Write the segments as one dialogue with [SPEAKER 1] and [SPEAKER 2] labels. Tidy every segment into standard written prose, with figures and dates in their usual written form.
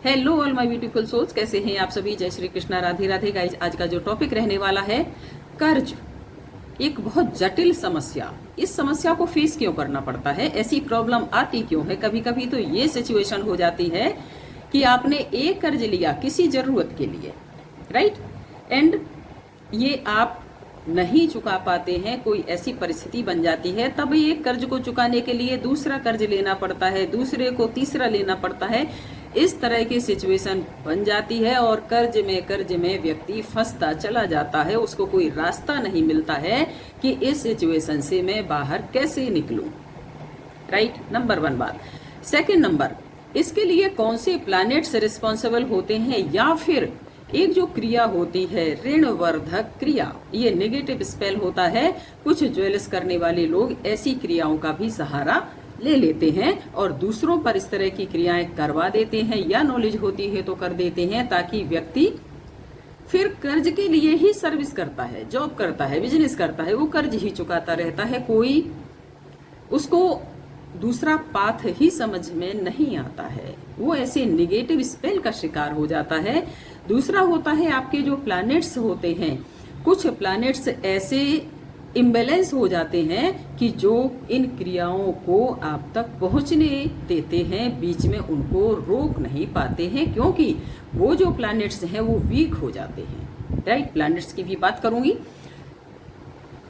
[SPEAKER 1] Hello all my beautiful souls, कैसे हैं आप सभी। जय श्री कृष्णा, राधे राधे गाइज। आज का जो टॉपिक रहने वाला है कर्ज, एक बहुत जटिल समस्या। इस समस्या को फेस क्यों करना पड़ता है, ऐसी प्रॉब्लम आती क्यों है। कभी कभी तो ये सिचुएशन हो जाती है कि आपने एक कर्ज लिया किसी जरूरत के लिए, राइट, एंड ये आप नहीं चुका पाते हैं, कोई ऐसी परिस्थिति बन जाती है, तब एक कर्ज को चुकाने के लिए दूसरा कर्ज लेना पड़ता है, दूसरे को तीसरा लेना पड़ता है। इस तरह की सिचुएशन बन जाती है और कर्ज में व्यक्ति फंसता चला जाता है। उसको कोई रास्ता नहीं मिलता है कि इस सिचुएशन से मैं बाहर कैसे निकलूं, राइट। नंबर 1 बात। सेकंड नंबर, इसके लिए कौन से प्लैनेट्स रिस्पॉन्सिबल होते हैं, या फिर एक जो क्रिया होती है ऋणवर्धक क्रिया, ये नेगेटिव स्पेल होता है। कुछ ज्वेलर्स करने वाले लोग ऐसी क्रियाओं का भी सहारा ले लेते हैं और दूसरों पर इस तरह की क्रियाएं करवा देते हैं, या नॉलेज होती है तो कर देते हैं, ताकि व्यक्ति फिर कर्ज के लिए ही सर्विस करता है, जॉब करता है, बिजनेस करता है, वो कर्ज ही चुकाता रहता है। कोई उसको दूसरा पाथ ही समझ में नहीं आता है, वो ऐसे निगेटिव स्पेल का शिकार हो जाता है। दूसरा होता है आपके जो प्लैनेट्स होते हैं, कुछ प्लैनेट्स ऐसे इम्बैलेंस हो जाते हैं कि जो इन क्रियाओं को आप तक पहुंचने देते हैं, बीच में उनको रोक नहीं पाते हैं, क्योंकि वो जो प्लैनेट्स हैं वो वीक हो जाते हैं, राइट। प्लैनेट्स की भी बात करूंगी।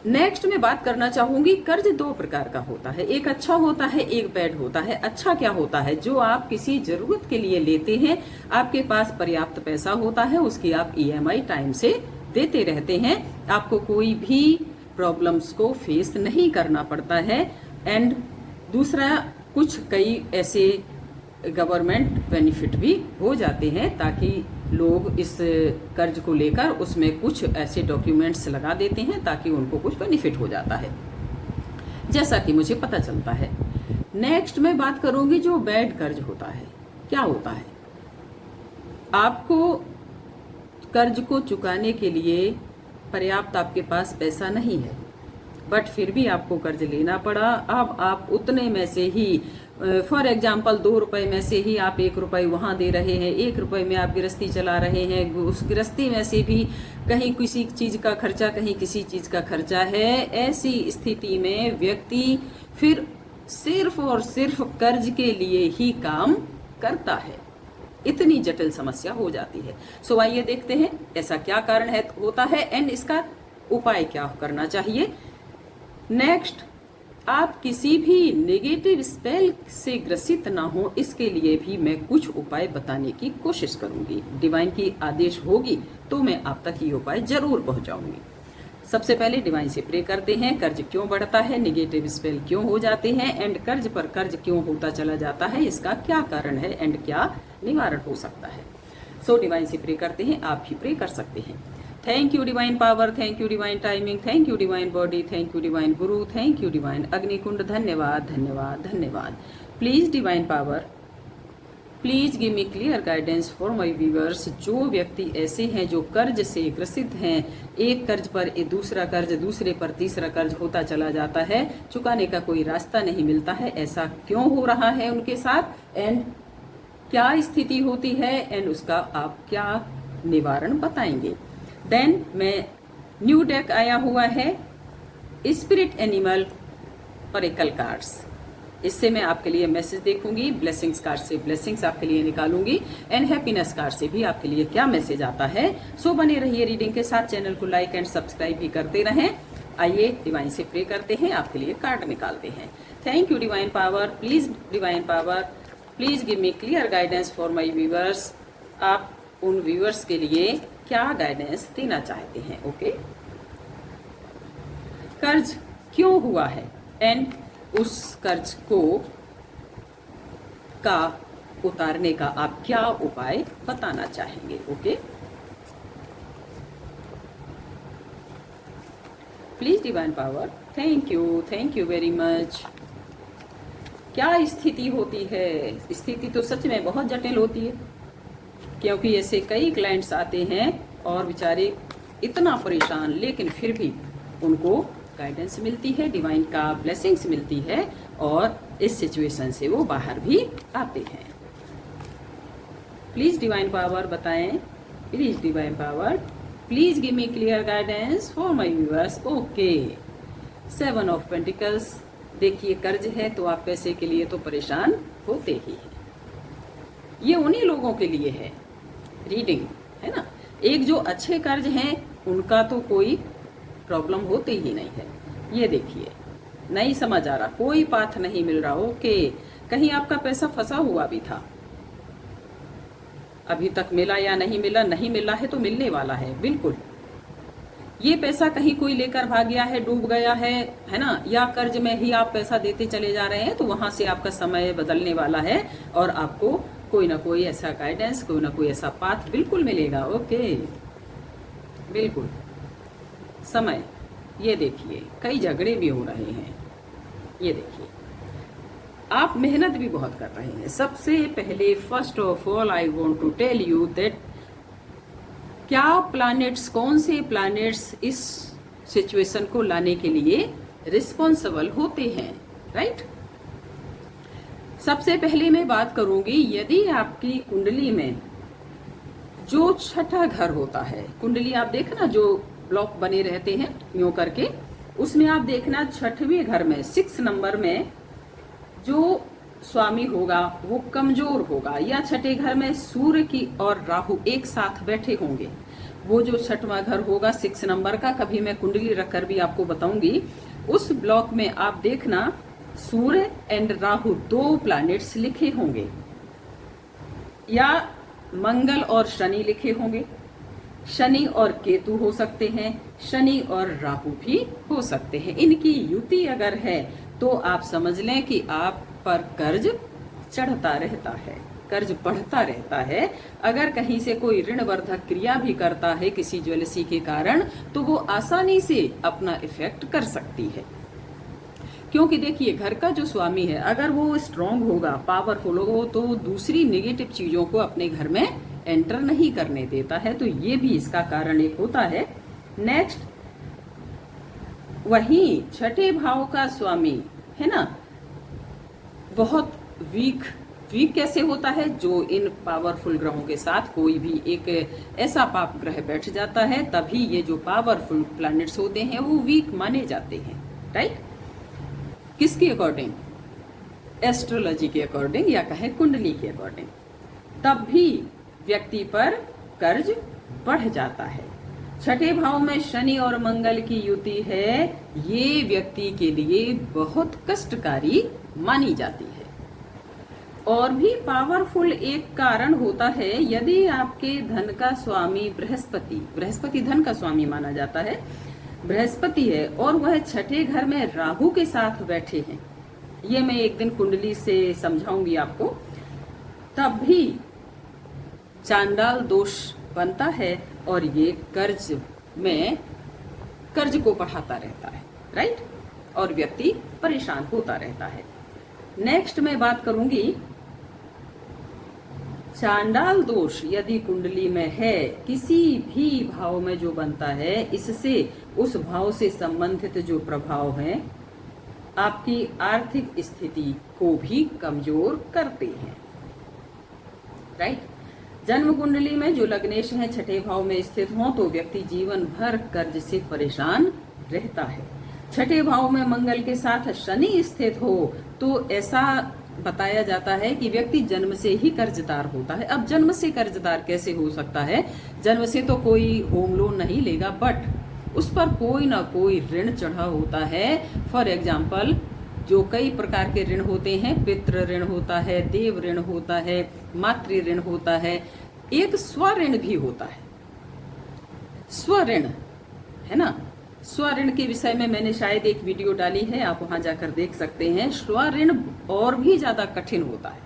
[SPEAKER 1] नेक्स्ट मैं बात करना चाहूंगी, कर्ज 2 प्रकार का होता है, एक अच्छा होता है, एक बैड होता है। अच्छा क्या होता है, जो आप किसी जरूरत के लिए लेते हैं, आपके पास पर्याप्त पैसा होता है, उसकी आप EMI टाइम से देते रहते हैं, आपको कोई भी प्रॉब्लम्स को फेस नहीं करना पड़ता है। एंड दूसरा, कई ऐसे गवर्नमेंट बेनिफिट भी हो जाते हैं, ताकि लोग इस कर्ज को लेकर उसमें कुछ ऐसे डॉक्यूमेंट्स लगा देते हैं ताकि उनको कुछ बेनिफिट हो जाता है, जैसा कि मुझे पता चलता है। नेक्स्ट मैं बात करूंगी जो बैड कर्ज होता है। क्या होता है, आपको कर्ज को चुकाने के लिए पर्याप्त आपके पास पैसा नहीं है, बट फिर भी आपको कर्ज लेना पड़ा। अब आप उतने में से ही, फॉर एग्जाम्पल 2 रुपए में से ही आप 1 रुपए वहां दे रहे हैं, 1 रुपए में आप गृहस्थी चला रहे हैं, उस गृहस्थी में से भी कहीं किसी चीज का खर्चा, कहीं किसी चीज का खर्चा है। ऐसी स्थिति में व्यक्ति फिर सिर्फ और सिर्फ कर्ज के लिए ही काम करता है। इतनी जटिल समस्या हो जाती है। सो आइए देखते हैं ऐसा क्या कारण है होता है एंड इसका उपाय क्या करना चाहिए। नेक्स्ट, आप किसी भी नेगेटिव स्पेल से ग्रसित ना हो, इसके लिए भी मैं कुछ उपाय बताने की कोशिश करूंगी। डिवाइन की आदेश होगी तो मैं आप तक ये उपाय जरूर पहुंचाऊंगी। सबसे पहले डिवाइन से प्रे करते हैं, कर्ज क्यों बढ़ता है, नेगेटिव स्पेल क्यों हो जाते हैं, एंड कर्ज पर कर्ज क्यों होता चला जाता है, इसका क्या कारण है एंड क्या निवारण हो सकता है। सो डिवाइन से प्रे करते हैं, आप भी प्रे कर सकते हैं। Thank you divine power, thank you divine timing, thank you divine body, thank you divine Guru, thank you divine अग्निकुंड। धन्यवाद धन्यवाद धन्यवाद। Please divine power, please give me clear guidance for my viewers. जो व्यक्ति ऐसे हैं जो कर्ज से ग्रसित हैं, एक कर्ज पर दूसरा कर्ज, दूसरे पर तीसरा कर्ज होता चला जाता है, चुकाने का कोई रास्ता नहीं मिलता है, ऐसा क्यों हो रहा है उनके साथ, एंड क्या स्थिति होती है, एंड उसका आप क्या निवारण बताएंगे। देन मैं न्यू डेक आया हुआ है, स्पिरिट एनिमल ऑरेकल कार्ड्स। इससे मैं आपके लिए मैसेज देखूंगी, ब्लेसिंग्स कार्ड से ब्लेसिंग्स आपके लिए निकालूंगी, एंड हैप्पीनेस कार्ड से भी आपके लिए क्या मैसेज आता है। सो बने रहिए रीडिंग के साथ, चैनल को लाइक एंड सब्सक्राइब भी करते रहें। आइए डिवाइन से प्रे करते हैं, आपके लिए कार्ड निकालते हैं। Thank you divine power, please divine power, please give me clear guidance for my viewers. आप उन व्यूअर्स के लिए क्या गाइडेंस देना चाहते हैं। ओके, कर्ज क्यों हुआ है एंड उस कर्ज को का उतारने का आप क्या उपाय बताना चाहेंगे। Okay, please divine power, thank you very much. क्या स्थिति होती है, स्थिति तो सच में बहुत जटिल होती है, क्योंकि ऐसे कई क्लाइंट्स आते हैं और बेचारे इतना परेशान, लेकिन फिर भी उनको गाइडेंस मिलती है, डिवाइन का ब्लेसिंग्स मिलती है, और इस सिचुएशन से वो बाहर भी आते हैं। प्लीज डिवाइन पावर बताएं, please divine power, please give me clear guidance for my viewers. Okay, 7 of pentacles. देखिए कर्ज है तो आप पैसे के लिए तो परेशान होते ही हैं। ये उन्हीं लोगों के लिए है रीडिंग, है ना। एक जो अच्छे कर्ज हैं उनका तो कोई प्रॉब्लम होती ही नहीं है। ये देखिए, नहीं समझ आ रहा, कोई पाथ नहीं मिल रहा। ओके, कहीं आपका पैसा फंसा हुआ भी था, अभी तक मिला या नहीं मिला, नहीं मिला है तो मिलने वाला है बिल्कुल। ये पैसा कहीं कोई लेकर भाग गया है, डूब गया है ना, या कर्ज में ही आप पैसा देते चले जा रहे हैं, तो वहां से आपका समय बदलने वाला है और आपको कोई ना कोई ऐसा गाइडेंस, कोई ना कोई ऐसा पाथ बिल्कुल मिलेगा। ओके, बिल्कुल समय। ये देखिए, कई झगड़े भी हो रहे हैं। ये देखिए, आप मेहनत भी बहुत कर रहे हैं। सबसे पहले first of all I want to tell you that क्या प्लैनेट्स, कौन से प्लैनेट्स इस सिचुएशन को लाने के लिए रिस्पॉन्सिबल होते हैं, राइट। सबसे पहले मैं बात करूंगी, यदि आपकी कुंडली में जो छठा घर होता है, कुंडली आप देखना जो ब्लॉक बने रहते हैं यूं करके, उसमें आप देखना छठवें घर में 6 नंबर में जो स्वामी होगा वो कमजोर होगा, या छठे घर में सूर्य की और राहु एक साथ बैठे होंगे। वो जो छठवां घर होगा 6 नंबर का, कभी मैं कुंडली रखकर भी आपको बताऊंगी, उस ब्लॉक में आप देखना सूर्य एंड राहु 2 प्लैनेट्स लिखे होंगे, या मंगल और शनि लिखे होंगे। शनि और केतु हो सकते हैं, शनि और राहु भी हो सकते हैं। इनकी युति अगर है तो आप समझ लें कि आप पर कर्ज चढ़ता रहता है, कर्ज बढ़ता रहता है। अगर कहीं से कोई ऋण वर्धक क्रिया भी करता है किसी ज्वेलसी के कारण, तो वो आसानी से अपना इफेक्ट कर सकती है। क्योंकि देखिए, घर का जो स्वामी है अगर वो स्ट्रांग होगा, पावरफुल होगा, तो दूसरी नेगेटिव चीजों को अपने घर में एंटर नहीं करने देता है। तो ये भी इसका कारण एक होता है। नेक्स्ट, वहीं छठे भाव का स्वामी है ना, बहुत वीक कैसे होता है, जो इन पावरफुल ग्रहों के साथ कोई भी एक ऐसा पाप ग्रह बैठ जाता है, तभी ये जो पावरफुल प्लैनेट्स होते हैं वो वीक माने जाते हैं, राइट। किसके अकॉर्डिंग? एस्ट्रोलॉजी के अकॉर्डिंग, या कहे कुंडली के अकॉर्डिंग। तब भी व्यक्ति पर कर्ज बढ़ जाता है। छठे भाव में शनि और मंगल की युति है, ये व्यक्ति के लिए बहुत कष्टकारी मानी जाती है। और भी पावरफुल एक कारण होता है, यदि आपके धन का स्वामी बृहस्पति धन का स्वामी माना जाता है, बृहस्पति है और वह छठे घर में राहु के साथ बैठे हैं। ये मैं एक दिन कुंडली से समझाऊंगी आपको। तब भी चांडाल दोष बनता है और ये कर्ज को बढ़ाता रहता है, राइट, और व्यक्ति परेशान होता रहता है। नेक्स्ट मैं बात करूंगी, चांडाल दोष यदि कुंडली में है, किसी भी भाव में जो बनता है, इससे उस भाव से संबंधित जो प्रभाव हैं आपकी आर्थिक स्थिति को भी कमजोर करते हैं, राइट। जन्म कुंडली में जो लग्नेश हैं छठे भाव में स्थित हों तो व्यक्ति जीवन भर कर्ज से परेशान रहता है। छठे भाव में मंगल के साथ शनि स्थित हो तो ऐसा बताया जाता है कि व्यक्ति जन्म से ही कर्जदार होता है। अब जन्म से कर्जदार कैसे हो सकता है? जन्म से तो कोई होम लोन नहीं लेगा, बट उस पर कोई ना कोई ऋण चढ़ा होता है। फॉर एग्जाम्पल, जो कई प्रकार के ऋण होते हैं, पितृ ऋण होता है, देव ऋण होता है, मातृ ऋण होता है, एक स्वऋण भी होता है। स्वऋण है ना, स्वऋण के विषय में मैंने शायद एक वीडियो डाली है, आप वहां जाकर देख सकते हैं। स्वऋण और भी ज्यादा कठिन होता है।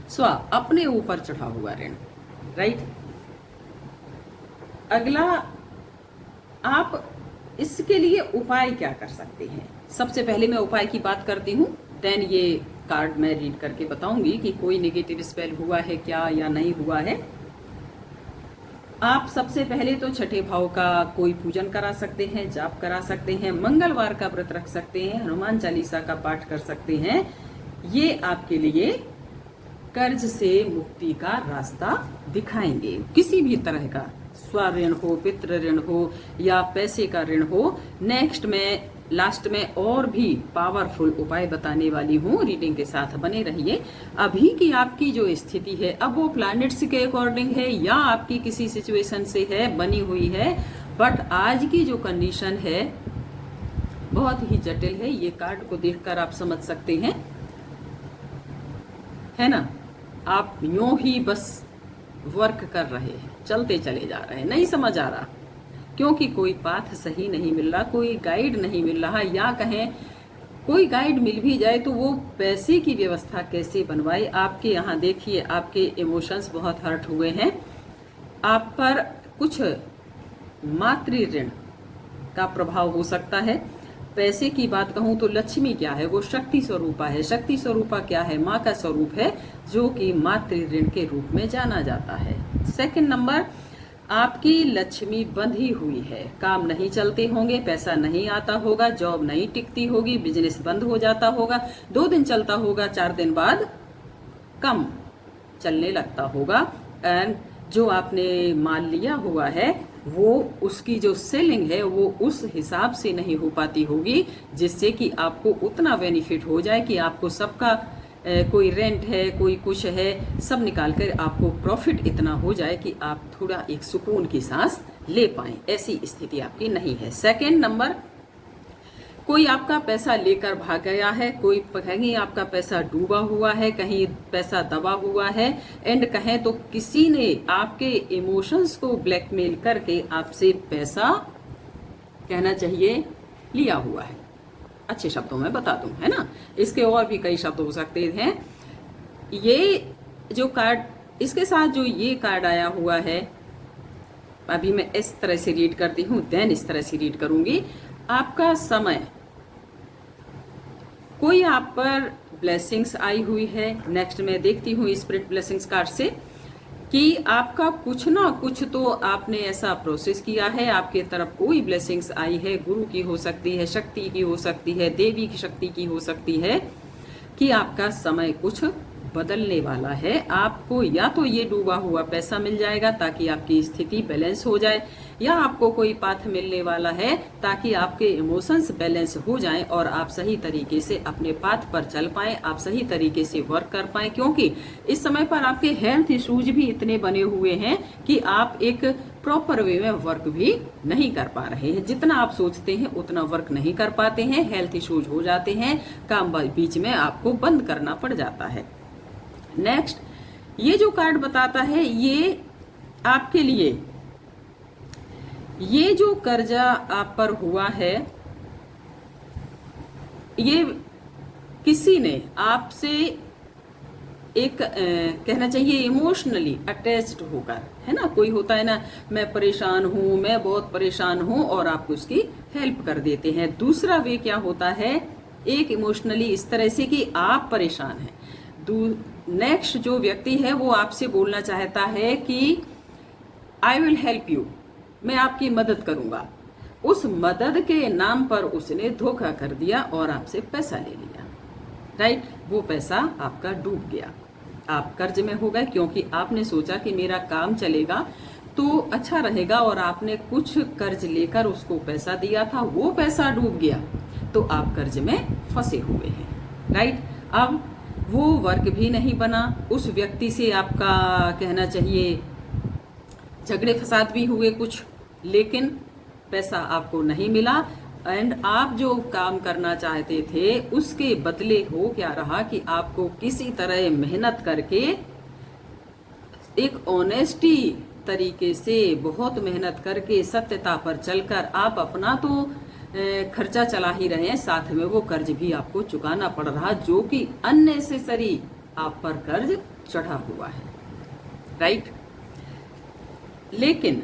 [SPEAKER 1] स्व अपने ऊपर चढ़ा हुआ ऋण, राइट। अगला, आप इसके लिए उपाय क्या कर सकते हैं? सबसे पहले मैं उपाय की बात करती हूँ, देन ये कार्ड मैं रीड करके बताऊंगी कि कोई नेगेटिव स्पेल हुआ है क्या या नहीं हुआ है। आप सबसे पहले तो छठे भाव का कोई पूजन करा सकते हैं, जाप करा सकते हैं, मंगलवार का व्रत रख सकते हैं, हनुमान चालीसा का पाठ कर सकते हैं। ये आपके लिए कर्ज से मुक्ति का रास्ता दिखाएंगे। किसी भी तरह का स्वऋण हो, पितृ ऋण हो या पैसे का ऋण हो। नेक्स्ट में लास्ट में और भी पावरफुल उपाय बताने वाली हूँ, रीडिंग के साथ बने रहिए। अभी की आपकी जो स्थिति है, अब वो प्लैनेट्स के अकॉर्डिंग है या आपकी किसी सिचुएशन से है, बनी हुई है, बट आज की जो कंडीशन है बहुत ही जटिल है। ये कार्ड को देखकर आप समझ सकते हैं, है ना। आप यूं ही बस वर्क कर रहे हैं, चलते चले जा रहे हैं, नहीं समझ आ रहा क्योंकि कोई पाथ सही नहीं मिल रहा, कोई गाइड नहीं मिल रहा, या कहें कोई गाइड मिल भी जाए तो वो पैसे की व्यवस्था कैसे बनवाए। आपके यहाँ देखिए, आपके इमोशंस बहुत हर्ट हुए हैं, आप पर कुछ मातृ ऋण का प्रभाव हो सकता है। पैसे की बात कहूं तो लक्ष्मी क्या है, वो शक्ति स्वरूपा है। शक्ति स्वरूपा क्या है, माँ का स्वरूप है, जो कि मातृ ऋण के रूप में जाना जाता है। सेकंड नंबर, आपकी लक्ष्मी बंधी हुई है, काम नहीं चलते होंगे, पैसा नहीं आता होगा, जॉब नहीं टिकती होगी, बिजनेस बंद हो जाता होगा, 2 दिन चलता होगा, 4 दिन बाद कम चलने लगता होगा। एंड जो आपने माल लिया हुआ है वो उसकी जो सेलिंग है वो उस हिसाब से नहीं हो पाती होगी जिससे कि आपको उतना बेनिफिट हो जाए कि आपको सबका कोई रेंट है, कोई कुछ है, सब निकाल कर आपको प्रॉफिट इतना हो जाए कि आप थोड़ा एक सुकून की सांस ले पाएं। ऐसी स्थिति आपकी नहीं है। सेकंड नंबर, कोई आपका पैसा लेकर भाग गया है, कोई कहीं आपका पैसा डूबा हुआ है, कहीं पैसा दबा हुआ है, एंड कहें तो किसी ने आपके इमोशंस को ब्लैकमेल करके आपसे पैसा, कहना चाहिए, लिया हुआ है। अच्छे शब्दों में बता दूं, है ना। इसके और भी कई शब्द हो सकते हैं। ये जो कार्ड, इसके साथ जो ये कार्ड आया हुआ है, अभी मैं इस तरह से रीड करती हूँ, देन इस तरह से रीड करूंगी। आपका समय, कोई आप पर ब्लेसिंग्स आई हुई है। नेक्स्ट मैं देखती हूँ स्पिरिट ब्लेसिंग्स कार्ड से कि आपका कुछ ना कुछ तो आपने ऐसा प्रोसेस किया है, आपके तरफ कोई ब्लेसिंग्स आई है, गुरु की हो सकती है, शक्ति की हो सकती है, देवी की शक्ति की हो सकती है, कि आपका समय कुछ बदलने वाला है। आपको या तो ये डूबा हुआ पैसा मिल जाएगा ताकि आपकी स्थिति बैलेंस हो जाए, या आपको कोई पाथ मिलने वाला है ताकि आपके इमोशंस बैलेंस हो जाएं और आप सही तरीके से अपने पाथ पर चल पाएं, आप सही तरीके से वर्क कर पाएं। क्योंकि इस समय पर आपके हेल्थ इश्यूज भी इतने बने हुए हैं कि आप एक प्रॉपर वे में वर्क भी नहीं कर पा रहे हैं। जितना आप सोचते हैं उतना वर्क नहीं कर पाते हैं, हेल्थ इश्यूज हो जाते हैं, काम बीच में आपको बंद करना पड़ जाता है। नेक्स्ट, ये जो कार्ड बताता है, ये आपके लिए, ये जो कर्जा आप पर हुआ है, ये किसी ने आपसे एक कहना चाहिए इमोशनली अटैच्ड होकर, है ना। कोई होता है ना, मैं परेशान हूं, मैं बहुत परेशान हूं, और आप उसकी हेल्प कर देते हैं। दूसरा वे क्या होता है, एक इमोशनली इस तरह से कि आप परेशान हैं, नेक्स्ट जो व्यक्ति है वो आपसे बोलना चाहता है कि आई विल हेल्प यू, मैं आपकी मदद करूंगा। उस मदद के नाम पर उसने धोखा कर दिया और आपसे पैसा ले लिया, राइट। वो पैसा आपका डूब गया, आप कर्ज में हो गए, क्योंकि आपने सोचा कि मेरा काम चलेगा तो अच्छा रहेगा, और आपने कुछ कर्ज लेकर उसको पैसा दिया था, वो पैसा डूब गया तो आप कर्ज में फंसे हुए हैं, राइट। अब वो वर्क भी नहीं बना, उस व्यक्ति से आपका, कहना चाहिए, झगड़े फसाद भी हुए कुछ, लेकिन पैसा आपको नहीं मिला, एंड आप जो काम करना चाहते थे उसके बदले हो क्या रहा कि आपको किसी तरह मेहनत करके, एक ऑनेस्टी तरीके से, बहुत मेहनत करके, सत्यता पर चलकर आप अपना तो खर्चा चला ही रहे हैं, साथ में वो कर्ज भी आपको चुकाना पड़ रहा, जो कि अननेसेसरी आप पर कर्ज चढ़ा हुआ है, राइट। लेकिन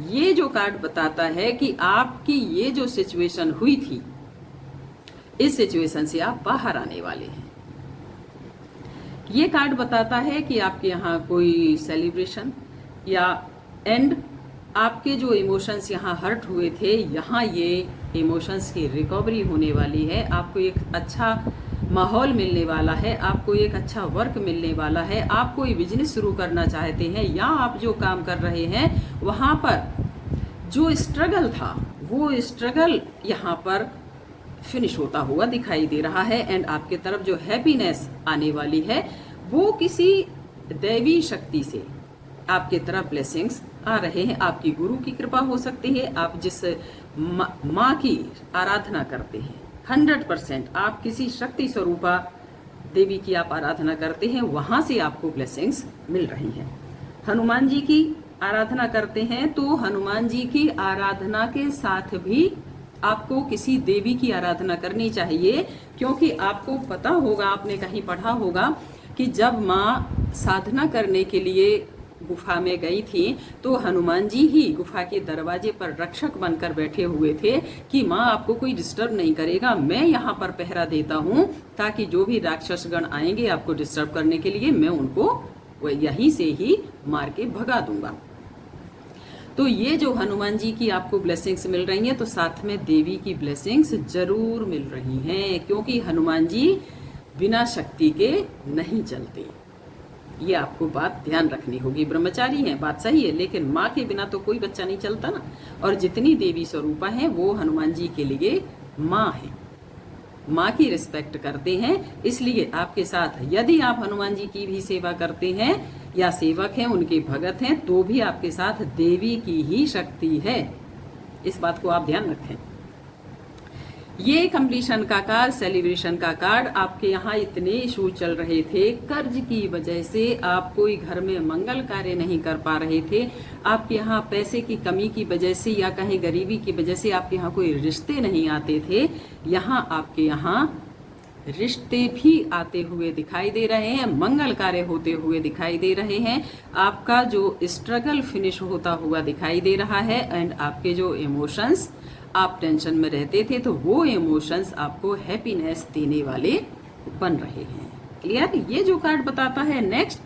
[SPEAKER 1] ये जो कार्ड बताता है कि आपकी ये जो सिचुएशन हुई थी, इस सिचुएशन से आप बाहर आने वाले हैं। ये कार्ड बताता है कि आपके यहाँ कोई सेलिब्रेशन या एंड, आपके जो इमोशंस यहाँ हर्ट हुए थे, यहाँ ये इमोशंस की रिकवरी होने वाली है। आपको एक अच्छा माहौल मिलने वाला है, आपको एक अच्छा वर्क मिलने वाला है, आप कोई बिजनेस शुरू करना चाहते हैं या आप जो काम कर रहे हैं वहाँ पर जो स्ट्रगल था वो स्ट्रगल यहाँ पर फिनिश होता हुआ दिखाई दे रहा है। एंड आपके तरफ जो हैप्पीनेस आने वाली है वो किसी दैवी शक्ति से आपके तरफ ब्लेसिंग्स आ रहे हैं। आपकी गुरु की कृपा हो सकती है, आप जिस माँ की आराधना करते हैं 100% आप किसी शक्ति स्वरूपा देवी की आप आराधना करते हैं, वहां से आपको ब्लेसिंग्स मिल रही हैं। हनुमान जी की आराधना करते हैं तो हनुमान जी की आराधना के साथ भी आपको किसी देवी की आराधना करनी चाहिए, क्योंकि आपको पता होगा, आपने कहीं पढ़ा होगा कि जब माँ साधना करने के लिए गुफा में गई थी तो हनुमान जी ही गुफा के दरवाजे पर रक्षक बनकर बैठे हुए थे कि माँ आपको कोई डिस्टर्ब नहीं करेगा, मैं यहाँ पर पहरा देता हूँ ताकि जो भी राक्षसगण आएंगे आपको डिस्टर्ब करने के लिए मैं उनको यहीं से ही मार के भगा दूंगा। तो ये जो हनुमान जी की आपको ब्लेसिंग्स मिल रही हैं तो साथ में देवी की ब्लेसिंग्स जरूर मिल रही हैं, क्योंकि हनुमान जी बिना शक्ति के नहीं चलते। ये आपको बात ध्यान रखनी होगी। ब्रह्मचारी हैं, बात सही है, लेकिन माँ के बिना तो कोई बच्चा नहीं चलता ना। और जितनी देवी स्वरूपा हैं वो हनुमान जी के लिए माँ है, माँ की रिस्पेक्ट करते हैं। इसलिए आपके साथ यदि आप हनुमान जी की भी सेवा करते हैं या सेवक हैं, उनके भगत हैं, तो भी आपके साथ देवी की ही शक्ति है। इस बात को आप ध्यान रखें। ये कंप्लीशन का कार्ड, सेलिब्रेशन का कार्ड, आपके यहाँ इतने इशू चल रहे थे कर्ज की वजह से, आप कोई घर में मंगल कार्य नहीं कर पा रहे थे, आपके यहाँ पैसे की कमी की वजह से या कहीं गरीबी की वजह से आपके यहाँ कोई रिश्ते नहीं आते थे, यहाँ आपके यहाँ रिश्ते भी आते हुए दिखाई दे रहे हैं, मंगल कार्य होते हुए दिखाई दे रहे हैं, आपका जो स्ट्रगल फिनिश होता हुआ दिखाई दे रहा है। एंड आपके जो इमोशंस, आप टेंशन में रहते थे तो वो इमोशंस आपको हैप्पीनेस देने वाले बन रहे हैं। क्लियर? ये जो कार्ड बताता है नेक्स्ट,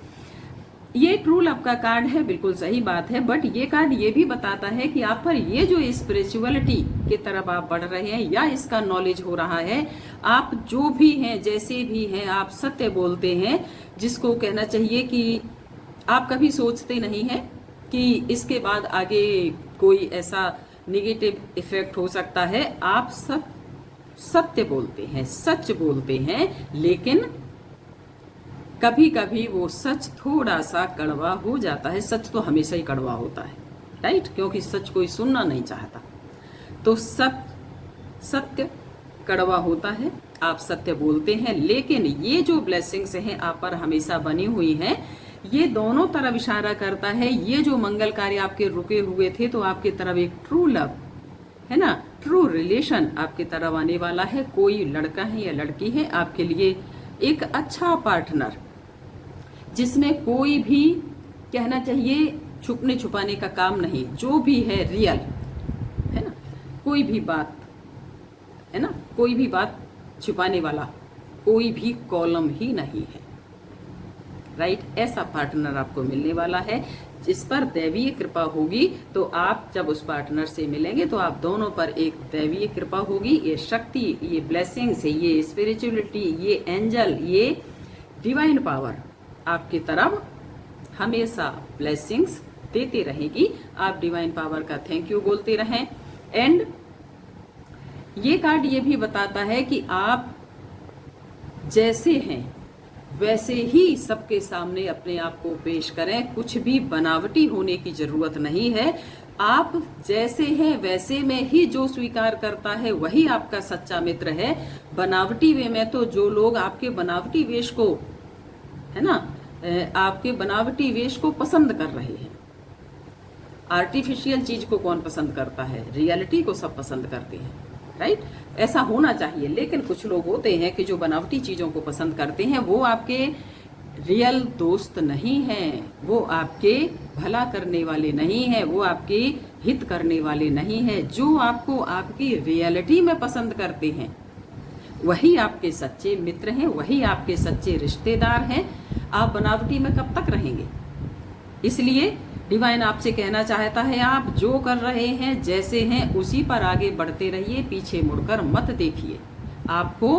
[SPEAKER 1] ये ट्रू लव का कार्ड है, बिल्कुल सही बात है। बट ये कार्ड ये भी बताता है कि आप पर ये जो स्पिरिचुअलिटी की तरफ आप बढ़ रहे हैं या इसका नॉलेज हो रहा है, आप जो भी हैं, जैसे भी हैं, आप सत्य बोलते हैं, जिसको कहना चाहिए कि आप कभी सोचते नहीं हैं कि इसके बाद आगे कोई ऐसा नेगेटिव इफेक्ट हो सकता है। आप सब सत्य बोलते हैं, सच बोलते हैं, लेकिन कभी कभी वो सच थोड़ा सा कड़वा हो जाता है। सच तो हमेशा ही कड़वा होता है, राइट? क्योंकि सच कोई सुनना नहीं चाहता। तो सत्य कड़वा होता है, आप सत्य बोलते हैं, लेकिन ये जो ब्लेसिंग्स हैं आप पर हमेशा बनी हुई हैं, ये दोनों तरफ इशारा करता है। ये जो मंगल कार्य आपके रुके हुए थे तो आपकी तरफ एक ट्रू लव है ना, ट्रू रिलेशन आपकी तरफ आने वाला है। कोई लड़का है या लड़की है आपके लिए एक अच्छा पार्टनर, जिसमें कोई भी कहना चाहिए छुपने छुपाने का काम नहीं, जो भी है रियल है ना, कोई भी बात है ना, कोई भी बात छुपाने वाला कोई भी कॉलम ही नहीं है, राइट? ऐसा पार्टनर आपको मिलने वाला है जिस पर दैवीय कृपा होगी। तो आप जब उस पार्टनर से मिलेंगे तो आप दोनों पर एक दैवीय कृपा होगी। ये शक्ति, ये ब्लेसिंग्स, ये स्पिरिचुअलिटी, ये एंजल, ये डिवाइन पावर आपकी तरफ हमेशा ब्लेसिंग्स देते रहेगी। आप डिवाइन पावर का थैंक यू बोलते रहें। एंड ये कार्ड ये भी बताता है कि आप जैसे हैं वैसे ही सबके सामने अपने आप को पेश करें, कुछ भी बनावटी होने की जरूरत नहीं है। आप जैसे हैं वैसे में ही जो स्वीकार करता है वही आपका सच्चा मित्र है। बनावटी वे में तो जो लोग आपके बनावटी वेश को है ना, आपके बनावटी वेश को पसंद कर रहे हैं। आर्टिफिशियल चीज को कौन पसंद करता है? रियलिटी को सब पसंद करते हैं, राइट? ऐसा होना चाहिए। लेकिन कुछ लोग होते हैं कि जो बनावटी चीजों को पसंद करते हैं, वो आपके रियल दोस्त नहीं हैं, वो आपके भला करने वाले नहीं हैं, वो आपके हित करने वाले नहीं हैं। जो आपको आपकी रियलिटी में पसंद करते हैं वही आपके सच्चे मित्र हैं, वही आपके सच्चे रिश्तेदार हैं। आप बनावटी में कब तक रहेंगे? इसलिए डिवाइन आपसे कहना चाहता है, आप जो कर रहे हैं, जैसे हैं, उसी पर आगे बढ़ते रहिए, पीछे मुड़कर मत देखिए। आपको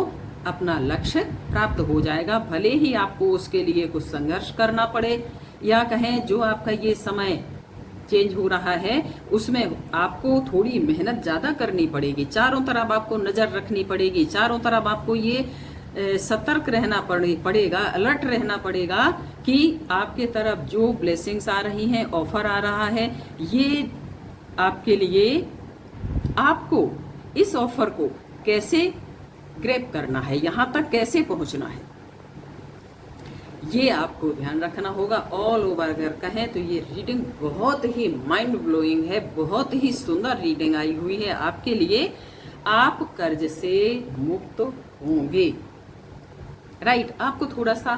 [SPEAKER 1] अपना लक्ष्य प्राप्त हो जाएगा, भले ही आपको उसके लिए कुछ संघर्ष करना पड़े, या कहें जो आपका ये समय चेंज हो रहा है उसमें आपको थोड़ी मेहनत ज़्यादा करनी पड़ेगी, चारों तरफ आपको नज़र रखनी पड़ेगी, चारों तरफ आपको ये सतर्क रहना पड़ेगा, अलर्ट रहना पड़ेगा कि आपके तरफ जो ब्लेसिंग्स आ रही हैं, ऑफर आ रहा है, ये आपके लिए, आपको इस ऑफर को कैसे ग्रैब करना है, यहाँ तक कैसे पहुँचना है, ये आपको ध्यान रखना होगा। ऑल ओवर अगर कहें तो ये रीडिंग बहुत ही माइंड ब्लोइंग है, बहुत ही सुंदर रीडिंग आई हुई है आपके लिए। आप कर्ज से मुक्त होंगे, राइट। आपको थोड़ा सा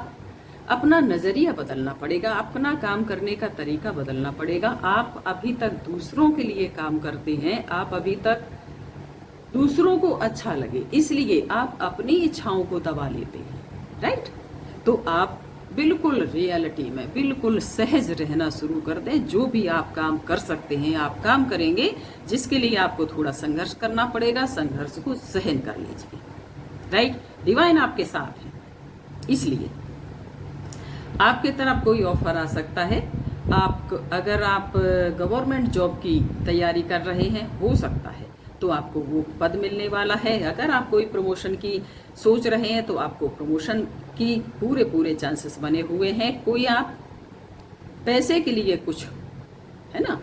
[SPEAKER 1] अपना नजरिया बदलना पड़ेगा, अपना काम करने का तरीका बदलना पड़ेगा। आप अभी तक दूसरों के लिए काम करते हैं, आप अभी तक दूसरों को अच्छा लगे इसलिए आप अपनी इच्छाओं को दबा लेते हैं, राइट। तो आप बिल्कुल रियलिटी में बिल्कुल सहज रहना शुरू कर दें। जो भी आप काम कर सकते हैं आप काम करेंगे, जिसके लिए आपको थोड़ा संघर्ष करना पड़ेगा, संघर्ष को सहन कर लीजिए, राइट। डिवाइन आपके साथ है, इसलिए आपके तरफ कोई ऑफर आ सकता है। अगर आप गवर्नमेंट जॉब की तैयारी कर रहे हैं, हो सकता है तो आपको वो पद मिलने वाला है। अगर आप कोई प्रमोशन की सोच रहे हैं तो आपको प्रमोशन की पूरे चांसेस बने हुए हैं। कोई आप पैसे के लिए कुछ, है ना,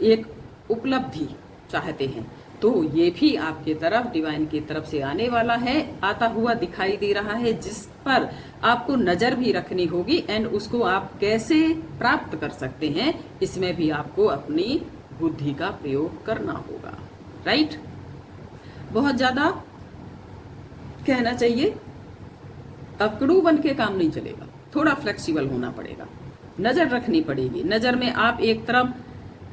[SPEAKER 1] एक उपलब्धि चाहते हैं तो ये भी आपके तरफ डिवाइन की तरफ से आने वाला है, आता हुआ दिखाई दे रहा है, जिस पर आपको नजर भी रखनी होगी एंड उसको आप कैसे प्राप्त कर सकते हैं इसमें भी आपको अपनी बुद्धि का प्रयोग करना होगा, राइट। बहुत ज्यादा कहना चाहिए अकड़ू बन के काम नहीं चलेगा, थोड़ा फ्लेक्सिबल होना पड़ेगा, नजर रखनी पड़ेगी। नजर में आप एक तरफ,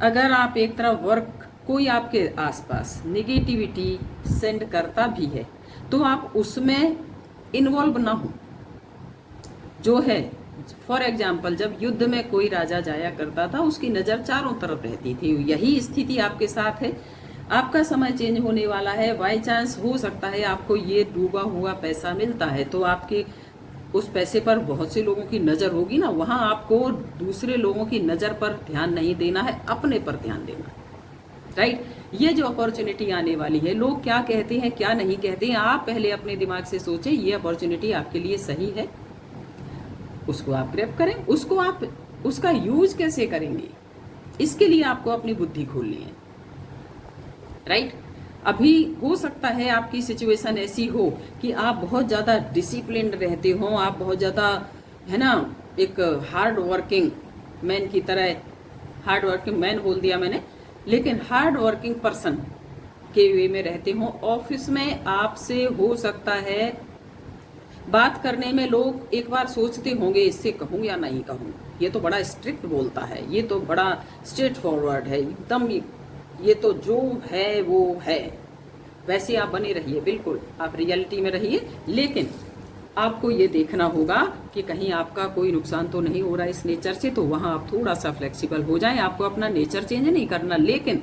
[SPEAKER 1] अगर आप एक तरफ वर्क, कोई आपके आसपास नेगेटिविटी सेंड करता भी है तो आप उसमें इन्वॉल्व ना हो। जो है, फॉर एग्जाम्पल जब युद्ध में कोई राजा जाया करता था उसकी नजर चारों तरफ रहती थी, यही स्थिति आपके साथ है। आपका समय चेंज होने वाला है, बाई चांस हो सकता है आपको ये डूबा हुआ पैसा मिलता है तो आपके उस पैसे पर बहुत से लोगों की नजर होगी ना, वहां आपको दूसरे लोगों की नजर पर ध्यान नहीं देना है, अपने पर ध्यान देना है, राइट। ये जो अपॉर्चुनिटी आने वाली है, लोग क्या कहते हैं क्या नहीं कहते हैं, आप पहले अपने दिमाग से सोचें ये अपॉर्चुनिटी आपके लिए सही है, उसको आप ग्रैब करें, उसको आप उसका यूज कैसे करेंगे इसके लिए आपको अपनी बुद्धि खोलनी है, राइट। अभी हो सकता है आपकी सिचुएशन ऐसी हो कि आप बहुत ज्यादा डिसिप्लिन्ड रहते हो, आप बहुत ज्यादा, है ना, एक हार्ड वर्किंग मैन की तरह, हार्ड वर्किंग मैन बोल दिया मैंने, लेकिन हार्ड वर्किंग पर्सन के वे में रहते हो। ऑफिस में आपसे हो सकता है बात करने में लोग एक बार सोचते होंगे इससे कहूं या नहीं कहूं, ये तो बड़ा स्ट्रिक्ट बोलता है, ये तो बड़ा स्ट्रेट फॉरवर्ड है, एकदम ये तो जो है वो है। वैसे आप बने रहिए, बिल्कुल आप रियलिटी में रहिए, लेकिन आपको ये देखना होगा कि कहीं आपका कोई नुकसान तो नहीं हो रहा है इस नेचर से, तो वहां आप थोड़ा सा फ्लेक्सिबल हो जाएं। आपको अपना नेचर चेंज नहीं करना, लेकिन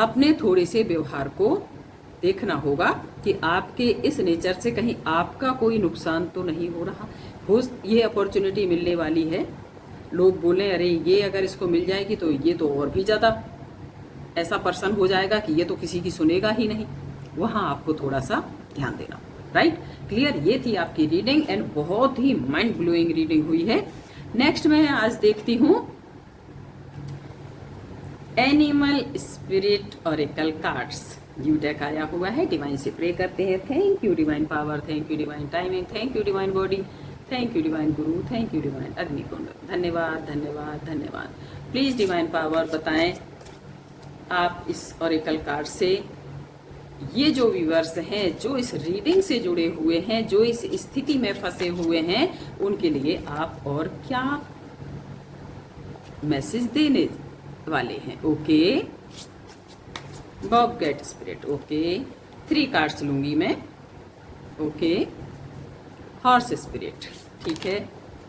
[SPEAKER 1] अपने थोड़े से व्यवहार को देखना होगा कि आपके इस नेचर से कहीं आपका कोई नुकसान तो नहीं हो रहा। ये अपॉर्चुनिटी मिलने वाली है, लोग बोले अरे ये अगर इसको मिल जाएगी तो ये तो और भी ज्यादा ऐसा पर्सन हो जाएगा कि ये तो किसी की सुनेगा ही नहीं, वहां आपको थोड़ा सा ध्यान देना, राइट। क्लियर, ये थी आपकी रीडिंग एंड बहुत ही माइंड ब्लोइंग रीडिंग हुई है। नेक्स्ट मैं आज देखती हूँ animal spirit oracle cards. New deck आया हुआ है, डिवाइन से प्रे करते हैं। Thank you divine power, thank you divine timing, thank you divine body, thank you divine Guru, thank you divine अग्निकुंड। धन्यवाद धन्यवाद धन्यवाद। प्लीज डिवाइन पावर बताएं आप इस ऑरेकल कार्ड से ये जो व्यूअर्स हैं जो इस रीडिंग से जुड़े हुए हैं, जो इस स्थिति में फंसे हुए हैं, उनके लिए आप और क्या मैसेज देने वाले हैं। Okay, bobcat spirit, okay 3 cards लूंगी मैं। ओके, हॉर्स स्पिरिट, ठीक है।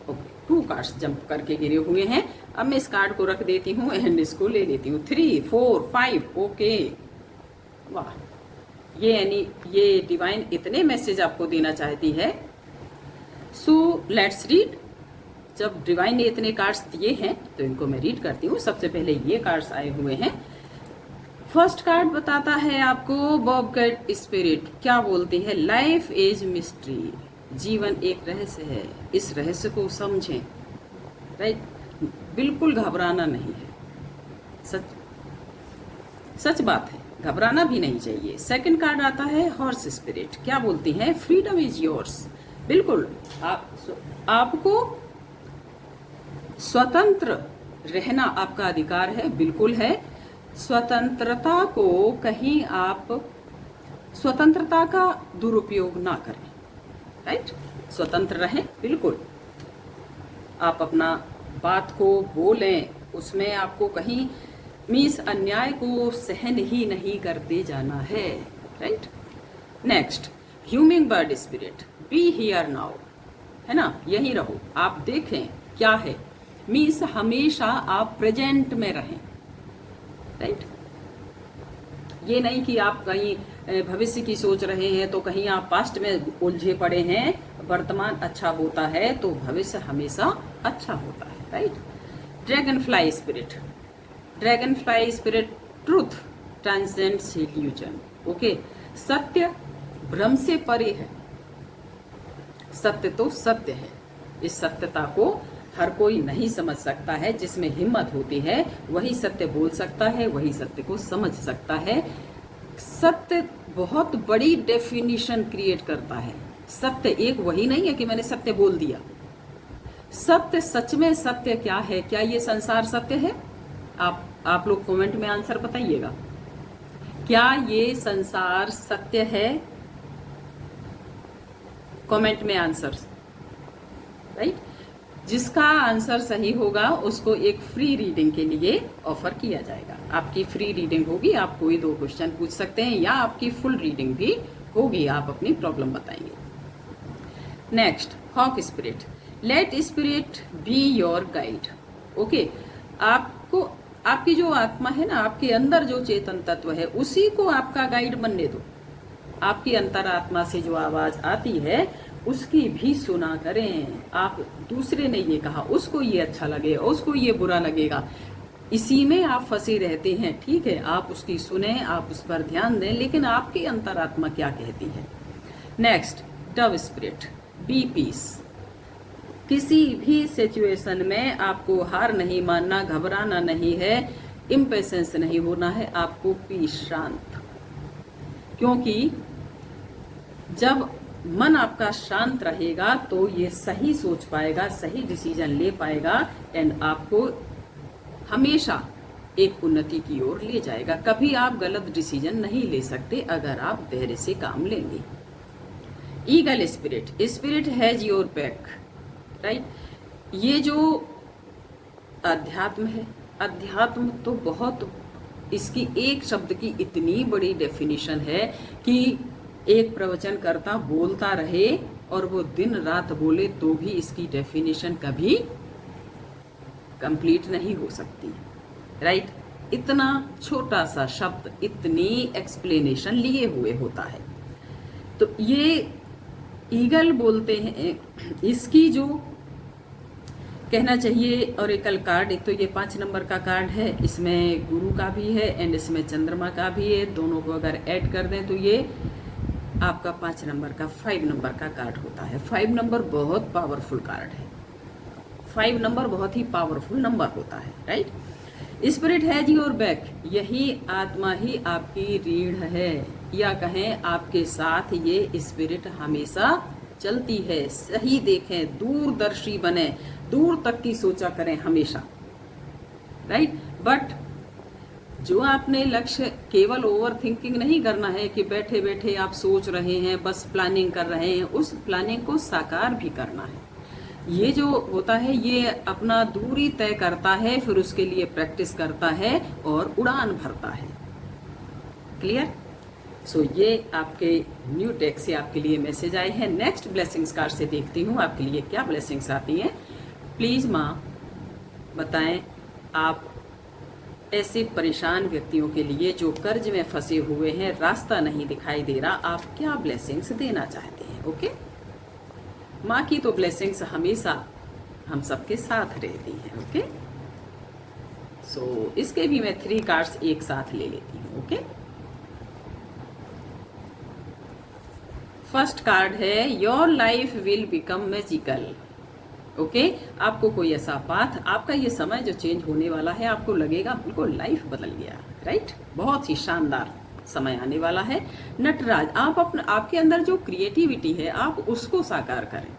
[SPEAKER 1] ओके, 2 कार्ड्स जंप करके गिरे हुए हैं। अब मैं इस कार्ड को रख देती हूँ एंड इसको ले लेती हूँ। 3 4 5, ओके, वाह ये डिवाइन इतने मैसेज आपको देना चाहती है। So let's read. जब डिवाइन ने इतने कार्ड्स दिए हैं तो इनको मैं रीड करती हूँ। सबसे पहले ये कार्ड्स आए हुए हैं। फर्स्ट कार्ड बताता है आपको बॉब गॉड स्पिरिट क्या बोलती है। लाइफ इज मिस्ट्री, जीवन एक रहस्य है, इस रहस्य को समझें। राइट, बिल्कुल घबराना नहीं है, सच बात है, घबराना भी नहीं चाहिए। सेकंड कार्ड आता है हॉर्स स्पिरिट, क्या बोलती है। फ्रीडम इज योर्स, बिल्कुल आपको स्वतंत्र रहना आपका अधिकार है, बिल्कुल है। स्वतंत्रता को कहीं आप स्वतंत्रता का दुरुपयोग ना करें। राइट, स्वतंत्र रहें, बिल्कुल आप अपना बात को बोलें, उसमें आपको कहीं मीन्स अन्याय को सहन ही नहीं करते जाना है। Right, next humming bird spirit, be here now, है ना, यही रहो, आप देखें क्या है, मीन्स हमेशा आप प्रेजेंट में रहें। राइट, ये नहीं कि आप कहीं भविष्य की सोच रहे हैं तो कहीं आप पास्ट में उलझे पड़े हैं। वर्तमान अच्छा होता है तो भविष्य हमेशा अच्छा होता है। Right, dragon fly spirit, dragon fly spirit truth transcends illusion. Okay, सत्य भ्रम से परे है, सत्य तो सत्य है। इस सत्यता को हर कोई नहीं समझ सकता है, जिसमें हिम्मत होती है वही सत्य बोल सकता है, वही सत्य को समझ सकता है। सत्य बहुत बड़ी डेफिनेशन क्रिएट करता है। सत्य एक वही नहीं है कि मैंने सत्य बोल दिया। सत्य सच में सत्य क्या है, क्या ये संसार सत्य है? आप लोग कमेंट में आंसर बताइएगा, क्या ये संसार सत्य है? कमेंट में आंसर। राइट, जिसका आंसर सही होगा उसको एक फ्री रीडिंग के लिए ऑफर किया जाएगा। आपकी फ्री रीडिंग होगी, आप कोई 2 क्वेश्चन पूछ सकते हैं या आपकी फुल रीडिंग भी होगी, आप अपनी प्रॉब्लम बताएंगे। Next hawk spirit, let spirit be your guide. Okay, आपको आपकी जो आत्मा है ना, आपके अंदर जो चेतन तत्व है उसी को आपका गाइड बनने दो। आपकी अंतरात्मा से जो आवाज आती है उसकी भी सुना करें। आप दूसरे ने ये कहा, उसको ये अच्छा लगेगा, उसको ये बुरा लगेगा, इसी में आप फंसे रहते हैं। ठीक है, आप उसकी सुने, आप उस पर ध्यान दें, लेकिन आपकी अंतरात्मा क्या कहती है। Next dove spirit, be peace. किसी भी सिचुएशन में आपको हार नहीं मानना, घबराना नहीं है, इम्पेशेंस नहीं होना है, आपको पीस, शांत। क्योंकि जब मन आपका शांत रहेगा तो ये सही सोच पाएगा, सही डिसीजन ले पाएगा एंड आपको हमेशा एक उन्नति की ओर ले जाएगा। कभी आप गलत डिसीजन नहीं ले सकते अगर आप धैर्य से काम लेंगे। Eagle spirit, spirit has your back. Right, ये जो अध्यात्म है, अध्यात्म तो बहुत, इसकी एक शब्द की इतनी बड़ी डेफिनेशन है कि एक प्रवचनकर्ता बोलता रहे और वो दिन रात बोले तो भी इसकी डेफिनेशन कभी कंप्लीट नहीं हो सकती। राइट, इतना छोटा सा शब्द इतनी एक्सप्लेनेशन लिए हुए होता है। तो ये ईगल बोलते हैं, इसकी जो कहना चाहिए ऑरेकल कार्ड, एक तो ये 5 नंबर का कार्ड है, इसमें गुरु का भी है एंड इसमें चंद्रमा का भी है। दोनों को अगर ऐड कर दें तो ये आपका 5 नंबर का 5 नंबर का कार्ड होता है। 5 नंबर बहुत पावरफुल कार्ड है, 5 नंबर बहुत ही पावरफुल नंबर होता है। Right, spirit has your back, यही आत्मा ही आपकी रीढ़ है, या कहें आपके साथ ये स्पिरिट हमेशा चलती है। सही देखें, दूरदर्शी बने, दूर तक की सोचा करें हमेशा। राइट, बट जो आपने लक्ष्य, केवल ओवर थिंकिंग नहीं करना है कि बैठे बैठे आप सोच रहे हैं, बस प्लानिंग कर रहे हैं, उस प्लानिंग को साकार भी करना है। ये जो होता है ये अपना दूरी तय करता है, फिर उसके लिए प्रैक्टिस करता है और उड़ान भरता है। क्लियर? सो ये आपके न्यू टेक से आपके लिए मैसेज आए हैं। नेक्स्ट ब्लेसिंग्स कार्ड से देखती हूँ आपके लिए क्या ब्लेसिंग्स आती हैं। प्लीज माँ बताएं, आप ऐसे परेशान व्यक्तियों के लिए जो कर्ज में फंसे हुए हैं, रास्ता नहीं दिखाई दे रहा, आप क्या ब्लेसिंग्स देना चाहते हैं? ओके, माँ की तो ब्लेसिंग्स हमेशा हम सबके साथ रहती हैं। ओके, सो इसके भी मैं 3 कार्ड्स एक साथ ले लेती हूँ। ओके, फर्स्ट कार्ड है your life will become magical. Okay, आपको कोई ऐसा पाथ, आपका ये समय जो चेंज होने वाला है, आपको लगेगा बिल्कुल लाइफ बदल गया। राइट, बहुत ही शानदार समय आने वाला है। नटराज, आप आपके अंदर जो क्रिएटिविटी है आप उसको साकार करें।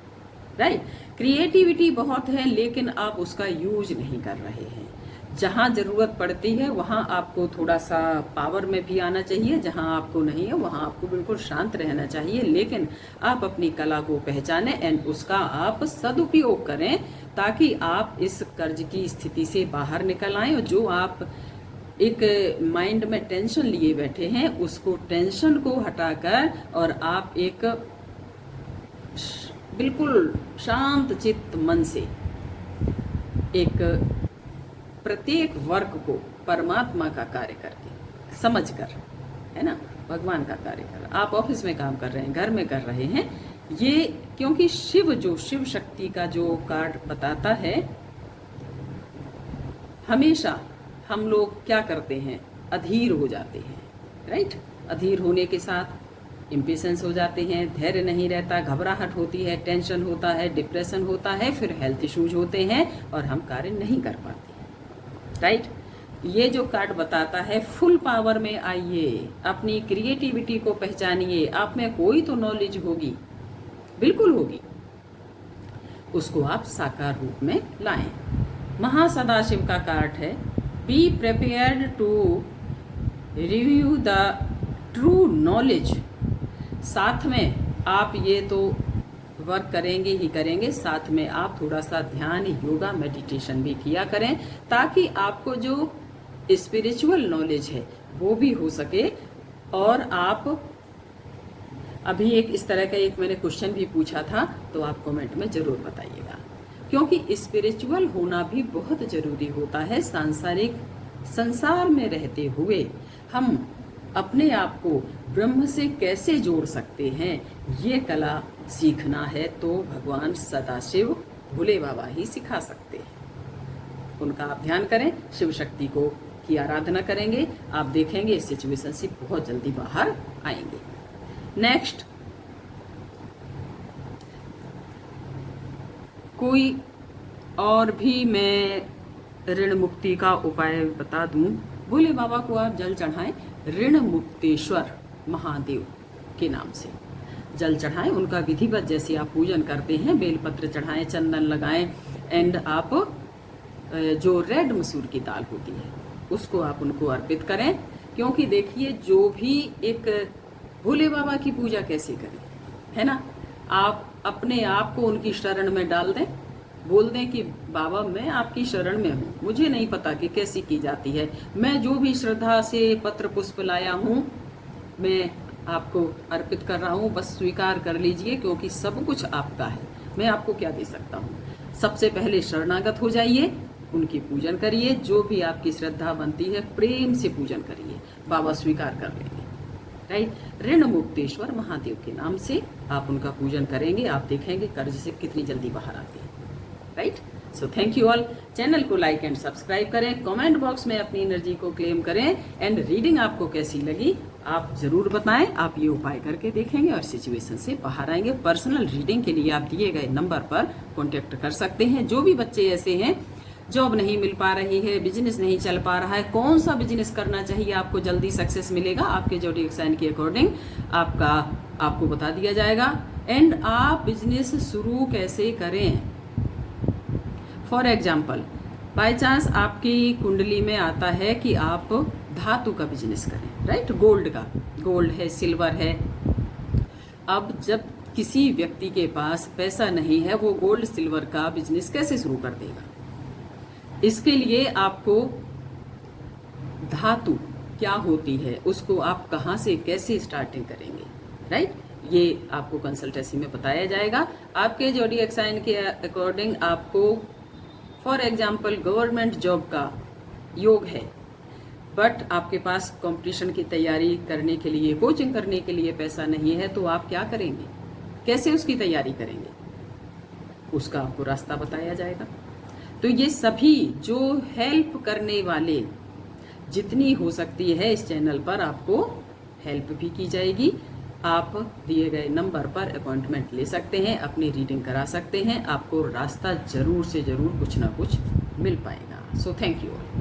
[SPEAKER 1] राइट, क्रिएटिविटी बहुत है लेकिन आप उसका यूज नहीं कर रहे हैं। जहां जरूरत पड़ती है वहां आपको थोड़ा सा पावर में भी आना चाहिए, जहां आपको नहीं है वहां आपको बिल्कुल शांत रहना चाहिए, लेकिन आप अपनी कला को पहचानें एंड उसका आप सदुपयोग करें ताकि आप इस कर्ज की स्थिति से बाहर निकल आए। और जो आप एक माइंड में टेंशन लिए बैठे हैं उसको, टेंशन को हटाकर और आप एक बिल्कुल शांत चित्त मन से एक प्रत्येक वर्क को परमात्मा का कार्य करके समझकर, है ना, भगवान का कार्य कर, आप ऑफिस में काम कर रहे हैं, घर में कर रहे हैं, ये क्योंकि शिव शक्ति का जो कार्ड बताता है, हमेशा हम लोग क्या करते हैं, अधीर हो जाते हैं। राइट, अधीर होने के साथ इम्पेशेंस हो जाते हैं, धैर्य नहीं रहता, घबराहट होती है, टेंशन होता है, डिप्रेशन होता है, फिर हेल्थ इश्यूज होते हैं और हम कार्य नहीं कर पाते। राइट, ये जो कार्ड बताता है फुल पावर में आइए, अपनी क्रिएटिविटी को पहचानिए, आप में कोई तो नॉलेज होगी, बिल्कुल होगी, उसको आप साकार रूप में लाएं। महासदाशिव का कार्ड है be prepared to review the true knowledge. साथ में आप ये तो वर्क करेंगे ही करेंगे, साथ में आप थोड़ा सा ध्यान, योगा, मेडिटेशन भी किया करें ताकि आपको जो स्पिरिचुअल नॉलेज है वो भी हो सके। और आप अभी एक इस तरह का एक मैंने क्वेश्चन भी पूछा था तो आप कमेंट में जरूर बताइएगा, क्योंकि स्पिरिचुअल होना भी बहुत जरूरी होता है। सांसारिक संसार में रहते हुए हम अपने आप को ब्रह्म से कैसे जोड़ सकते हैं, ये कला सीखना है तो भगवान सदाशिव भोले बाबा ही सिखा सकते हैं। उनका आप ध्यान करें, शिव शक्ति को की आराधना करेंगे, आप देखेंगे इस सिचुएशन से बहुत जल्दी बाहर आएंगे। नेक्स्ट, कोई और भी मैं ऋण मुक्ति का उपाय बता दूं, भोले बाबा को आप जल चढ़ाएं, ऋण मुक्तेश्वर महादेव के नाम से जल चढ़ाएं, उनका विधिवत जैसे आप पूजन करते हैं, बेलपत्र चढ़ाएं, चंदन लगाएं एंड आप जो रेड मसूर की दाल होती है उसको आप उनको अर्पित करें। क्योंकि देखिए, जो भी एक भोले बाबा की पूजा कैसे करें, है ना, आप अपने आप को उनकी शरण में डाल दें, बोल दें कि बाबा मैं आपकी शरण में हूँ, मुझे नहीं पता कि कैसी की जाती है, मैं जो भी श्रद्धा से पत्र पुष्प लाया हूँ मैं आपको अर्पित कर रहा हूँ, बस स्वीकार कर लीजिए क्योंकि सब कुछ आपका है, मैं आपको क्या दे सकता हूँ। सबसे पहले शरणागत हो जाइए, उनकी पूजन करिए, जो भी आपकी श्रद्धा बनती है प्रेम से पूजन करिए, बाबा स्वीकार कर लेंगे। राइट, ऋण मुक्तेश्वर महादेव के नाम से आप उनका पूजन करेंगे, आप देखेंगे कर्ज से कितनी जल्दी बाहर आते हैं। Right, so thank you all. Channel को लाइक एंड सब्सक्राइब करें, कमेंट बॉक्स में अपनी एनर्जी को क्लेम करें एंड रीडिंग आपको कैसी लगी आप जरूर बताएं। आप ये उपाय करके देखेंगे और सिचुएशन से बाहर आएंगे। पर्सनल रीडिंग के लिए आप दिए गए नंबर पर कॉन्टेक्ट कर सकते हैं। जो भी बच्चे ऐसे हैं, जॉब नहीं मिल पा रही है, बिजनेस नहीं चल पा रहा है, कौन सा बिजनेस करना चाहिए आपको जल्दी सक्सेस मिलेगा, आपके ज़ोडिएक साइन के अकॉर्डिंग आपको बता दिया जाएगा। एंड आप बिजनेस शुरू कैसे करें। फॉर एग्जाम्पल, बाय चांस आपकी कुंडली में आता है कि आप धातु का बिजनेस करें, राइट, गोल्ड का, गोल्ड है, सिल्वर है। अब जब किसी व्यक्ति के पास पैसा नहीं है, वो गोल्ड सिल्वर का बिजनेस कैसे शुरू कर देगा। इसके लिए आपको धातु क्या होती है, उसको आप कहाँ से कैसे स्टार्टिंग करेंगे, राइट, ये आपको कंसल्टेंसी में बताया जाएगा। आपके ज़ोडिएक साइन के अकॉर्डिंग आपको फॉर एग्जाम्पल गवर्नमेंट जॉब का योग है बट आपके पास कंपटीशन की तैयारी करने के लिए, कोचिंग करने के लिए पैसा नहीं है, तो आप क्या करेंगे, कैसे उसकी तैयारी करेंगे, उसका आपको रास्ता बताया जाएगा। तो ये सभी जो हेल्प करने वाले, जितनी हो सकती है इस चैनल पर आपको हेल्प भी की जाएगी। आप दिए गए नंबर पर अपॉइंटमेंट ले सकते हैं, अपनी रीडिंग करा सकते हैं, आपको रास्ता जरूर से जरूर कुछ ना कुछ मिल पाएगा। So thank you.